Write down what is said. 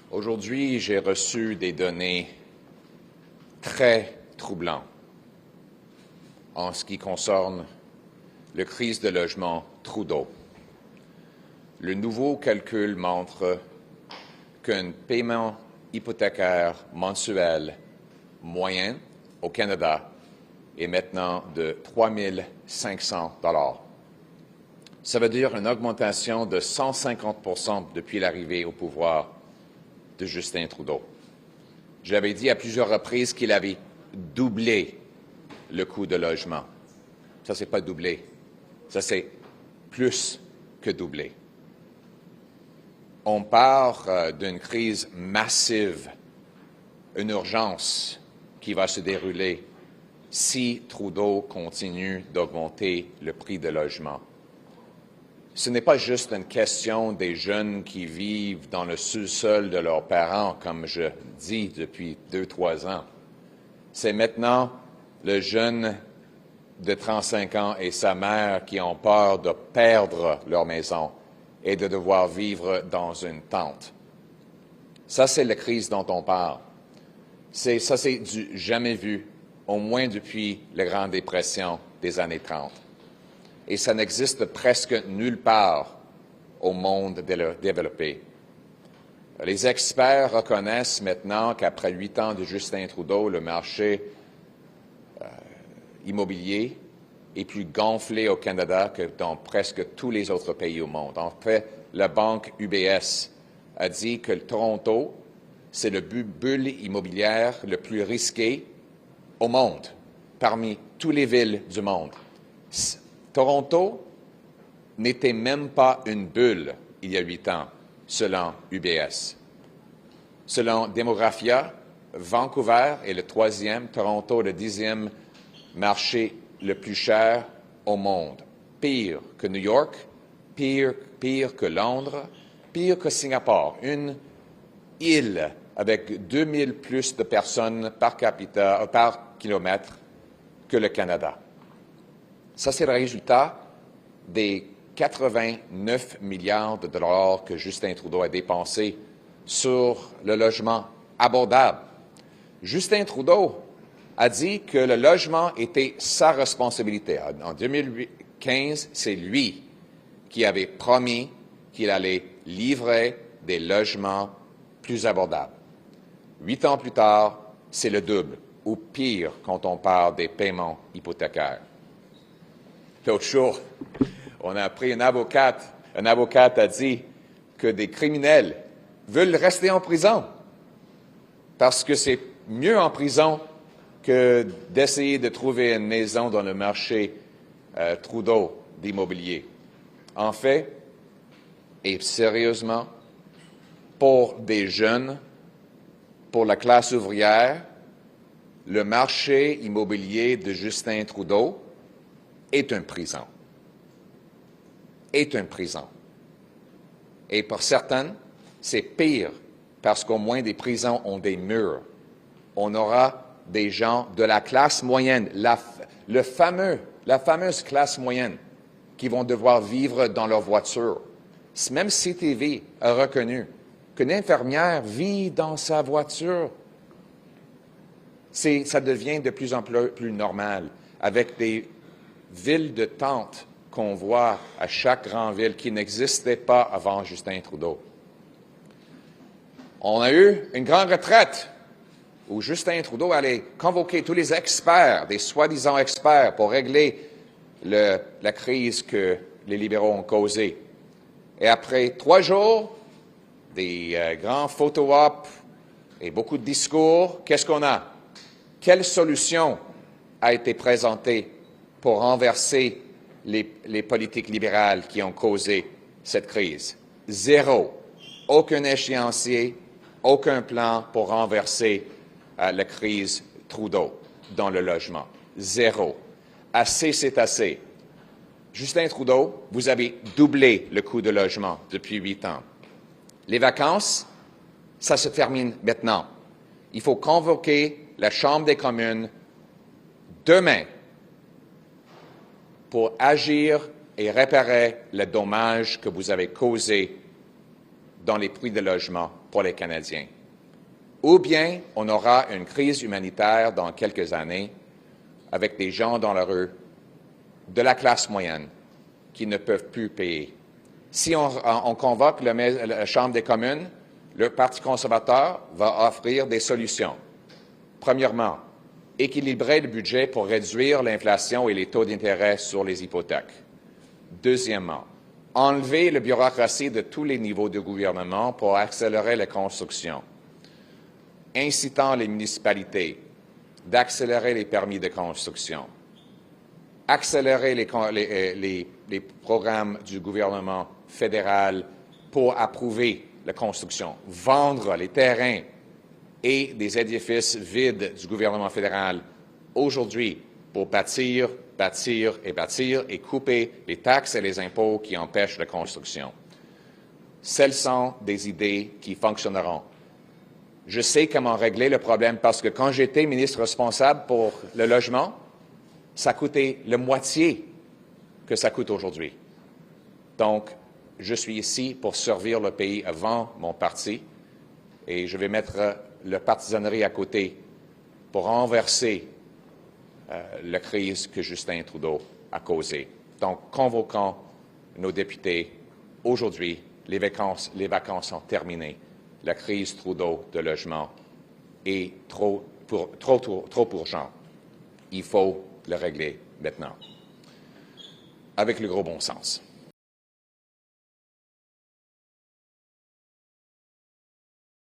Aujourd'hui, j'ai reçu des données très troublantes en ce qui concerne la crise de logement Trudeau. Le nouveau calcul montre qu'un paiement hypothécaire mensuel moyen au Canada est maintenant de 3 500 $. Ça veut dire une augmentation de 150 % depuis l'arrivée au pouvoir de Justin Trudeau. Je l'avais dit à plusieurs reprises qu'il avait doublé le coût de logement. Ça, c'est pas doublé. Ça, c'est plus que doublé. On part d'une crise massive, une urgence qui va se dérouler si Trudeau continue d'augmenter le prix de logement. Ce n'est pas juste une question des jeunes qui vivent dans le sous-sol de leurs parents, comme je dis depuis 2-3 ans. C'est maintenant le jeune de 35 ans et sa mère qui ont peur de perdre leur maison et de devoir vivre dans une tente. Ça, c'est la crise dont on parle. C'est du jamais vu, au moins depuis la Grande Dépression des années 30. Et ça n'existe presque nulle part au monde développé. Les experts reconnaissent maintenant qu'après 8 ans de Justin Trudeau, le marché immobilier est plus gonflé au Canada que dans presque tous les autres pays au monde. En fait, la banque UBS a dit que Toronto, c'est le bulle immobilière le plus risqué au monde, parmi toutes les villes du monde. Toronto n'était même pas une bulle il y a 8 ans, selon UBS. Selon Demographia, Vancouver est le 3e, Toronto le 10e marché le plus cher au monde. Pire que New York, pire que Londres, pire que Singapour. Une île avec 2000 plus de personnes par kilomètre que le Canada. Ça, c'est le résultat des 89 milliards de dollars que Justin Trudeau a dépensés sur le logement abordable. Justin Trudeau a dit que le logement était sa responsabilité. En 2015, c'est lui qui avait promis qu'il allait livrer des logements plus abordables. 8 ans plus tard, c'est le double, ou pire quand on parle des paiements hypothécaires. L'autre jour, on a appris un avocat a dit que des criminels veulent rester en prison parce que c'est mieux en prison que d'essayer de trouver une maison dans le marché Trudeau d'immobilier. En fait, et sérieusement, pour des jeunes, pour la classe ouvrière, le marché immobilier de Justin Trudeau est une prison. Est une prison. Et pour certaines, c'est pire, parce qu'au moins des prisons ont des murs. On aura des gens de la classe moyenne, la fameuse classe moyenne, qui vont devoir vivre dans leur voiture. Même CTV a reconnu qu'une infirmière vit dans sa voiture. Ça devient de plus en plus normal, avec des villes de tentes qu'on voit à chaque grande ville qui n'existaient pas avant Justin Trudeau. On a eu une grande retraite où Justin Trudeau allait convoquer tous les experts, des soi-disant experts, pour régler la crise que les libéraux ont causée. Et après 3 jours, des grands photo-ops et beaucoup de discours, qu'est-ce qu'on a? Quelle solution a été présentée pour renverser les politiques libérales qui ont causé cette crise? Zéro. Aucun échéancier, aucun plan pour renverser la crise Trudeau dans le logement. Zéro. Assez, c'est assez. Justin Trudeau, vous avez doublé le coût de logement depuis 8 ans. Les vacances, ça se termine maintenant. Il faut convoquer la Chambre des communes demain pour agir et réparer le dommage que vous avez causé dans les prix de logement pour les Canadiens. Ou bien on aura une crise humanitaire dans quelques années avec des gens dans la rue de la classe moyenne qui ne peuvent plus payer. Si on convoque la Chambre des communes, le Parti conservateur va offrir des solutions. Premièrement, équilibrer le budget pour réduire l'inflation et les taux d'intérêt sur les hypothèques. Deuxièmement, enlever la bureaucratie de tous les niveaux de gouvernement pour accélérer la construction, incitant les municipalités d'accélérer les permis de construction, accélérer les programmes du gouvernement fédéral pour approuver la construction, vendre les terrains et des édifices vides du gouvernement fédéral aujourd'hui pour bâtir, bâtir et bâtir et couper les taxes et les impôts qui empêchent la construction. Celles sont des idées qui fonctionneront. Je sais comment régler le problème parce que quand j'étais ministre responsable pour le logement, ça coûtait la moitié que ça coûte aujourd'hui. Donc, je suis ici pour servir le pays avant mon parti et je vais mettre le partisanerie à côté pour renverser la crise que Justin Trudeau a causée. Donc, convoquons nos députés aujourd'hui. Les vacances sont terminées. La crise Trudeau de logement est trop urgente. Il faut le régler maintenant, avec le gros bon sens.